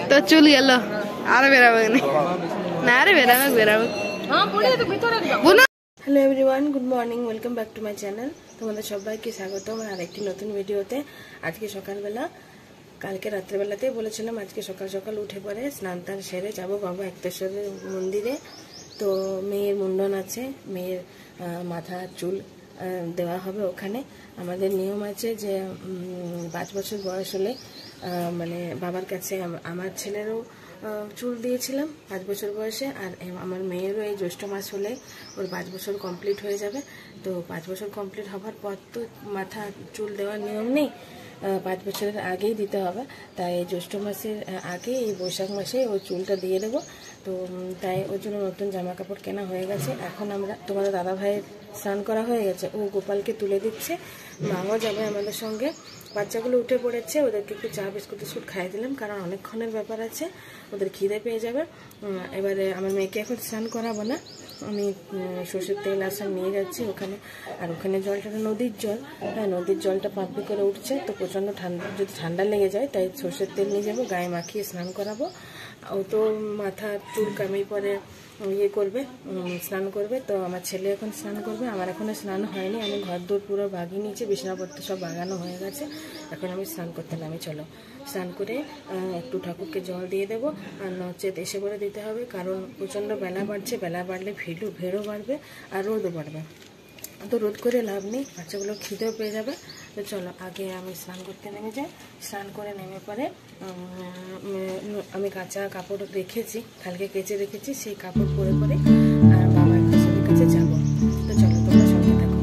তো চুল গেল আর বেরাবো না রে বেরাবো hello everyone, good morning, welcome back to my channel. তোমাদের সবাইকে স্বাগত আমার আরেকটি নতুন ভিডিওতে। আজকে সকালবেলা, কালকে রাত্রেবেলাতেই বলেছিলাম আজকে সকাল সকাল উঠে পরে স্নান টান সেরে যাবো বাবা একতেশ্বরের মন্দিরে। তো মেয়ের মুন্ডন আছে, মেয়ের মাথা চুল দেওয়া হবে ওখানে। আমাদের নিয়ম আছে যে 5 বছর বয়স হলে মানে বাবার কাছে আমার ছেলেরও চুল দিয়েছিলাম 5 বছর বয়সে, আর আমার মেয়েরও এই জ্যৈষ্ঠ মাস হলে ওর 5 বছর কমপ্লিট হয়ে যাবে। তো 5 বছর কমপ্লিট হবার পর তো মাথা চুল দেওয়ার নিয়ম নেই, 5 বছরের আগেই দিতে হবে। তাই জ্যৈষ্ঠ মাসের আগে এই বৈশাখ মাসে ওই চুলটা দিয়ে দেবো। তো তাই ওর জন্য নতুন জামা কাপড় কেনা হয়ে গেছে। এখন আমরা, তোমাদের দাদা ভাইয়ের স্নান করা হয়ে গেছে, ও গোপালকে তুলে দিচ্ছে, মাও যাবে আমাদের সঙ্গে। বাচ্চাগুলো উঠে পড়েছে, ওদেরকে একটু চা বিস্কুট টিস্কুট খাইয়ে দিলাম, কারণ অনেকক্ষণের ব্যাপার আছে, ওদের খিদে পেয়ে যাবে। এবারে আমার মেয়েকে এখন স্নান করাবো না, আমি সর্ষের তেল আসান নিয়ে যাচ্ছি ওখানে। আর ওখানে জলটা নদীর জল, হ্যাঁ নদীর জলটা পাম্পি করে উঠছে, তো প্রচণ্ড ঠান্ডা, যদি ঠান্ডা লেগে যায় তাই সর্ষের তেল নিয়ে যাবো, গায়ে মাখিয়ে স্নান করাবো। ও তো মাথা চুল কামিয়ে পরে ইয়ে করবে, স্নান করবে। তো আমার ছেলে এখন স্নান করবে, আমার এখনো স্নান হয়নি। আমি ঘর দৌড় পুরো বাগিয়ে নিয়েছি, বিছানাপত্র সব বাগানো হয়ে গেছে। এখন আমি স্নান করতে নামি, চলো স্নান করে একটু ঠাকুরকে জল দিয়ে দেবো, আর নচেত এসে করে দিতে হবে, কারণ প্রচণ্ড বেলা বাড়ছে, বেলা বাড়লে ভেড়ও বাড়বে আর রোদও বাড়বে। তো রোদ করে লাভ নেই, বাচ্চাগুলো খিদেও পেয়ে যাবে। তো চলো আগে আমি স্নান করতে নেমে যাই। স্নান করে নেমে পরে আমি কাঁচা কাপড় রেখেছি, কালকে কেচে রেখেছি, সেই কাপড় পরে পরে আর বাবা একটেশ্বরের কাছে যাবো। তো চলো তোমরা সঙ্গে থাকো।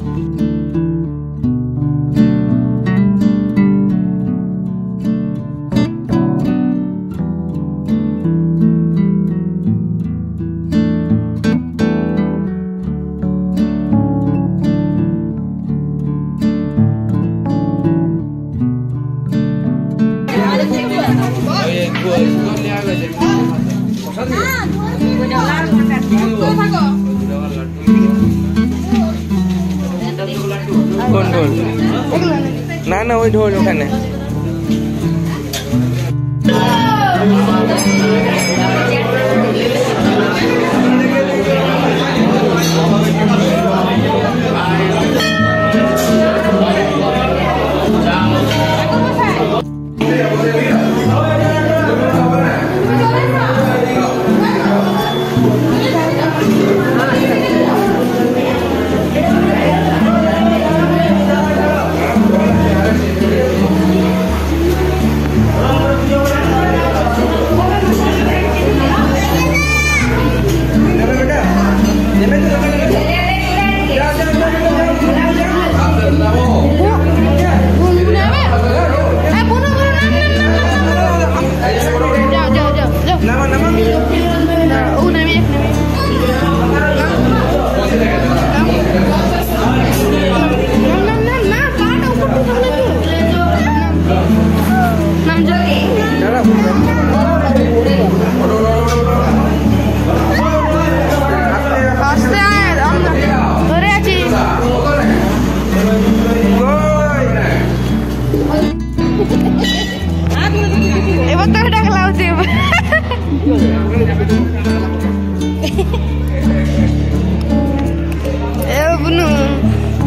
কোন ঢোল? না না ওই ঢোল ওখানে।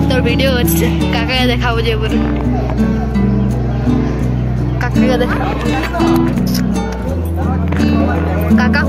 তোর ভিডিও হচ্ছে, কাকাকে দেখাবো যে বলে, কাকাকে দেখাবো, কাকা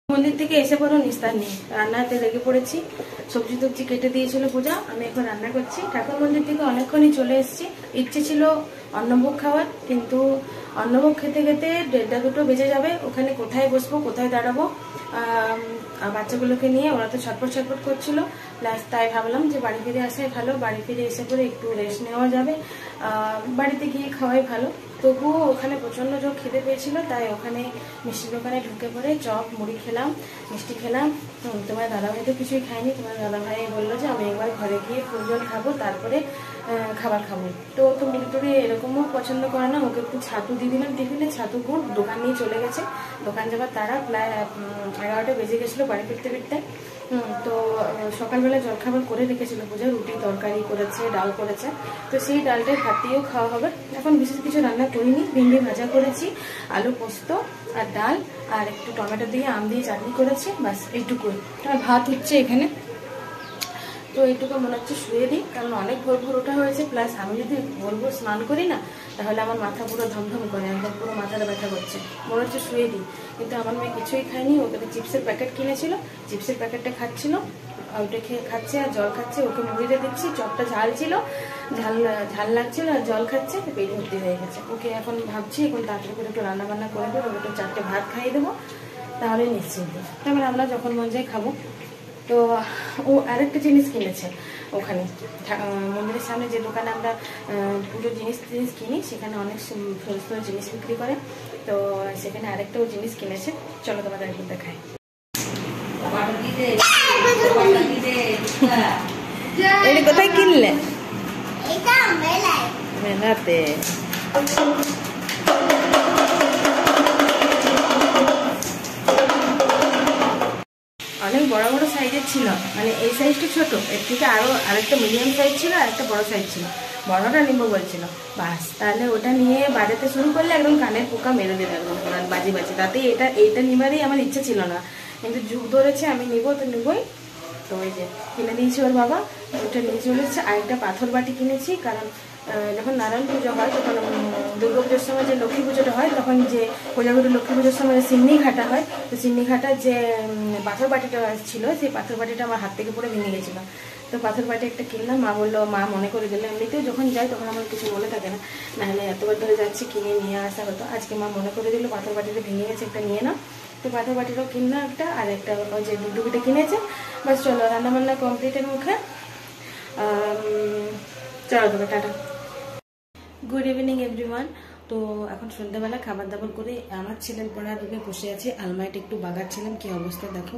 মন্দির থেকে এসে পড়ো নিস্তার নেই, রান্নাতে লেগে পড়েছি। সবজি টবজি কেটে দিয়েছিল পূজা, আমি এখন রান্না করছি। ঠাকুর মন্দির থেকে অনেকক্ষণই চলে এসেছি, ইচ্ছে ছিল অন্নভোগ খাওয়ার, কিন্তু অন্নভোগ খেতে খেতে 1:30-2 বেজে যাবে। ওখানে কোথায় বসবো, কোথায় দাঁড়াবো, বাচ্চাগুলোকে নিয়ে ওরা তো ছটপট ছটপট করছিল। প্লাস তাই ভাবলাম যে বাড়ি ফিরে আসাই ভালো, বাড়ি ফিরে এসে পরে একটু রেস্ট নেওয়া যাবে, বাড়িতে গিয়ে খাওয়াই ভালো। তবুও ওখানে প্রচণ্ড জোর খেতে পেয়েছিল, তাই ওখানে মিষ্টির দোকানে ঢুকে পড়ে চপ মুড়ি খেলাম, মিষ্টি খেলাম। তোমার দাদাভাই তো কিছুই খায়নি। তোমার দাদাভাই বললো যে আমি একবার ঘরে গিয়ে ফুল জল খাবো, তারপরে খাবার খাবো। তো মুড়ি টুড়ি এরকমও পছন্দ করে না, ওকে একটু ছাতু দিয়ে দিলাম টিফিনে, ছাতু গুড়। দোকান নিয়ে চলে গেছে, দোকান যাবার তারা প্রায় 11টা বেজে গেছিলো বাড়ি ফিরতে ফিরতে। তো সকালবেলা জলখাবার করে রেখেছিল পূজা, রুটি তরকারি করেছে, ডাল করেছে, তো সেই ডালটাই ভাত দিয়েও খাওয়া হবে। এখন বিশেষ কিছু রান্না করিনি, ভেন্ডি ভাজা করেছি, আলু পোস্ত আর ডাল, আর একটু টমেটো দিয়ে আম দিয়ে চাটনি করেছি, বাস এইটুকুই। আর ভাত হচ্ছে এখানে। তো এইটুকু মনে হচ্ছে শুয়ে দিই, কারণ অনেক ভোর ভোর ওঠা হয়েছে। প্লাস আমি যদি ভোর ভোর স্নান করি না, তাহলে আমার মাথা পুরো ধমধম করে, একদম পুরো মাথাটা ব্যথা করছে, মনে হচ্ছে শুয়ে দিই। কিন্তু আমার মেয়ে কিছুই খায়নি, ওকে চিপসের প্যাকেট কিনেছিল, চিপসের প্যাকেটটা খাচ্ছিল, ওটা খেয়ে খাচ্ছে আর জল খাচ্ছে। ওকে মুড়িতে দিচ্ছি, চপটা ঝাল ছিল, ঝাল লাগছিল, আর জল খাচ্ছে, পেট ভর্তি হয়ে গেছে। ওকে এখন ভাবছি এখন তাড়াতাড়ি করে একটু রান্না বান্না করে দেবো, একটু 4টে ভাত খাইয়ে দেবো, তাহলে নিশ্চিন্ত। তারপরে আমরা যখন মন যায় খাবো। তো ও আরেকটা জিনিস কিনেছে ওখানে মন্দিরের সামনে, যে দোকানে আমরা পুজোর জিনিস কিনি, সেখানে অনেক সুন্দর জিনিস বিক্রি করে। তো সেখানে আরেকটাও জিনিস কিনেছে, চলো তোমাদের একটু দেখাই। এটা কোথায় কিনলে? মেলাতে। অনেক বড় বড় সাইজের ছিল, মানে এই সাইজটা ছোট, এর থেকে আরেকটা মিডিয়াম সাইজ ছিল, আর একটা বড় সাইজ ছিল। বড়টা নিবো বলছিল, বাস তাহলে ওটা নিয়ে বাজাতে শুরু করলে একদম কানের পোকা মেরে দেবে, একদম বাজি বাজি। তাতে এইটা নিবারই আমার ইচ্ছা ছিল না, কিন্তু যুগ ধরেছে আমি নিবো তো নিবই। তো ওই যে কিনে দিয়েছি ওর বাবা, ওটা নিয়ে চলে এসেছে। আরেকটা পাথর বাটি কিনেছি, কারণ যখন নারায়ণ পুজো হয়, তখন দুর্গা পুজোর সময় যে লক্ষ্মী পুজোটা হয়, তখন যে কোজাগরী লক্ষ্মী পুজোর সময় সিন্নি ঘাটা হয়, তো সিন্নি ঘাটার যে পাথর বাটিটা ছিল, সেই পাথর বাটিটা আমার হাত থেকে পড়ে ভেঙে গেছিলো। তো পাথর বাটি একটা কিনলাম, মা বললো, মা মনে করে দিল। এমনিতেও যখন যাই তখন আমার কিছু মনে থাকে না, নাহলে এতবার ধরে যাচ্ছি কিনে নিয়ে আসা হতো। আজকে মা মনে করে দিল পাথর বাটিটা ভেঙে গেছে, একটা নিয়ে নাও। তো পাথর বাটিটাও কিনলাম একটা, আর একটা ওই যে ডুডুকিটা কিনেছে। বাস চলো রান্নাবান্না কমপ্লিটের মুখে, চলো তোকে টাটা। Good evening everyone. তো এখন সন্ধ্যাবেলা খাবার দাবার করে আমার ছেলের পড়ার রুমে বসে আছে, আলমারিটা একটু বাগাচ্ছিলাম, কি অবস্থা দেখো,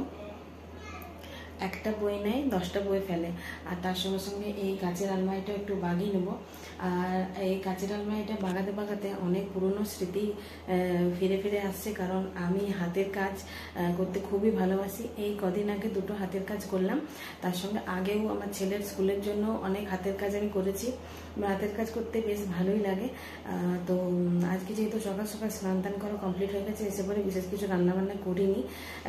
একটা বই নেয় 10টা বই ফেলে। আর তার সঙ্গে সঙ্গে এই কাচের আলমারিটা একটু বাগিয়ে নেবো। আর এই কাচের আলমারিটা বাগাতে বাগাতে অনেক পুরনো স্মৃতি ফিরে ফিরে আসছে, কারণ আমি হাতের কাজ করতে খুবই ভালোবাসি। এই কদিন আগে 2টো হাতের কাজ করলাম, তার সঙ্গে আগেও আমার ছেলের স্কুলের জন্য অনেক হাতের কাজ আমি করেছি। হাতের কাজ করতে বেশ ভালোই লাগে। তো আজকে যেহেতু সকাল সকাল স্নান টান করা কমপ্লিট হয়ে গেছে, এসে পরে বিশেষ কিছু রান্নাবান্না করিনি।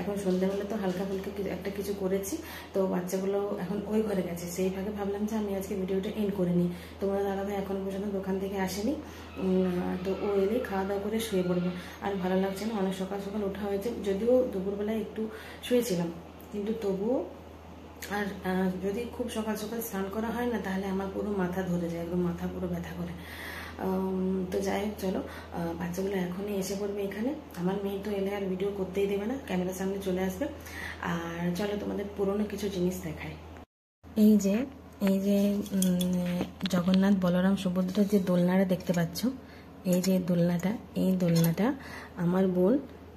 এখন সন্ধ্যাবেলা তো হালকা ফুলকা একটা কিছু করেছি। তো বাচ্চাগুলো এখন ওই ঘরে গেছে, সেই ভাগে ভাবলাম যে আমি আজকে ভিডিওটা এন্ড করে নিই। তোমার দাদাভাই এখনো পর্যন্ত দোকান থেকে আসেনি, তো ও এলেই খাওয়া দাওয়া করে শুয়ে পড়বো। আর ভালো লাগছে না, অনেক সকাল সকাল ওঠা হয়েছে, যদিও দুপুরবেলায় একটু শুয়েছিলাম, কিন্তু তবুও। আর যদি খুব সকাল সকাল স্নান করা হয় না, তাহলে আমার পুরো মাথা ধরে যায়, একদম মাথা পুরো ব্যথা করে। তো যাই হোক, চলো বাচ্চাগুলো এখনই এসে পড়বে এখানে। আমার মেয়ে তো এলে আর ভিডিও করতেই দেবে না, ক্যামেরার সামনে চলে আসবে। আর চলো তোমাদের পুরনো কিছু জিনিস দেখাই। এই যে জগন্নাথ বলরাম সুভদ্রার যে দোলনাটা দেখতে পাচ্ছ, এই যে এই দোলনাটা আমার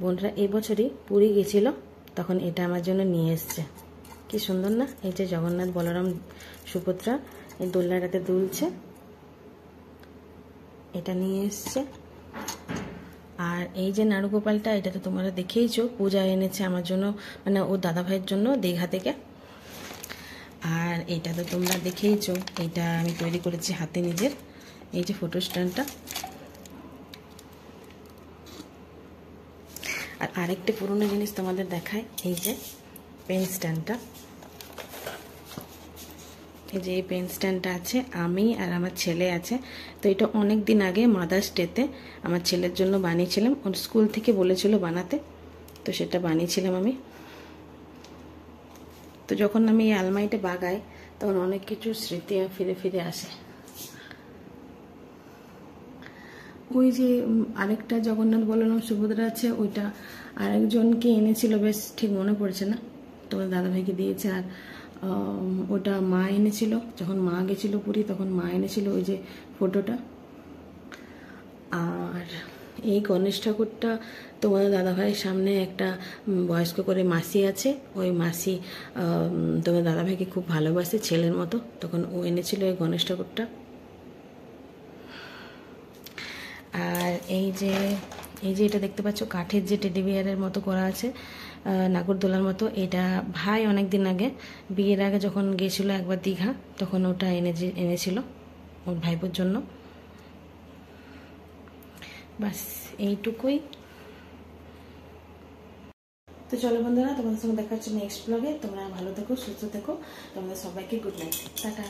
বোনরা এবছরই পুরী গেছিল, তখন এটা আমার জন্য নিয়ে এসছে। কি সুন্দর না? এই যে জগন্নাথ বলরাম সুভদ্রা এই দোলনাটাতে দুলছে, এটা নিয়ে এসছে। আর এই যে নাড়ুগোপালটা, এটা তো তোমরা দেখেইছো, পূজা এনেছে আমার জন্য, মানে ওর দাদা ভাইয়ের জন্য দীঘা থেকে। আর এটা তো তোমরা দেখেইছো, এটা আমি তৈরি করেছি হাতে নিজের। এই যে ফটো স্ট্যান্ডটা। আর আরেকটা পুরনো জিনিস তোমাদের দেখায়, এই যে পেন স্ট্যান্ডটা। এই যে এই পেন স্ট্যান্ডটা আছে, আমি আর আমার ছেলে আছে। তো এটা অনেক দিন আগে মাদার্স ডেতে আমার ছেলের জন্য বানিয়েছিলাম, ওর স্কুল থেকে বলেছিল বানাতে, তো সেটা বানিয়েছিলাম আমি। তো যখন আমি এই আলমারিটা বাগাই, তখন অনেক কিছু স্মৃতি ফিরে ফিরে আসে। ওই যে আরেকটা জগন্নাথ বলরাম সুভদ্রা আছে, ওইটা আরেকজনকে এনেছিল, বেশ ঠিক মনে পড়ছে না, তোমার দাদাভাইকে দিয়েছে। আর ওটা মা এনেছিল, যখন মা গেছিল পুরী তখন মা এনেছিল ওই যে ফটোটা। আর এই গণেশ ঠাকুরটা তোমাদের দাদাভাইয়ের সামনে একটা বয়স্ক করে মাসি আছে, ওই মাসি তোমার দাদাভাইকে খুব ভালোবাসে ছেলের মতো, তখন ও এনেছিল এই গণেশ ঠাকুরটা। আর এই যে এটা দেখতে পাচ্ছ কাঠের যে টেডি বিয়ারের মতো করা আছে, নাগরদোলার মতো, এটা ভাই অনেক দিন আগে বিয়ের আগে যখন গেছিলো একবার দীঘা, তখন ওটা এনেছিল ওর ভাইপোর জন্য। বাস এইটুকুই। তো চলো বন্ধুরা, তোমাদের সঙ্গে দেখা হচ্ছে নেক্সট ব্লগে। তোমরা ভালো থেকো, সুস্থ থেকো, তোমাদের সবাইকে গুড নাইট, টাটা।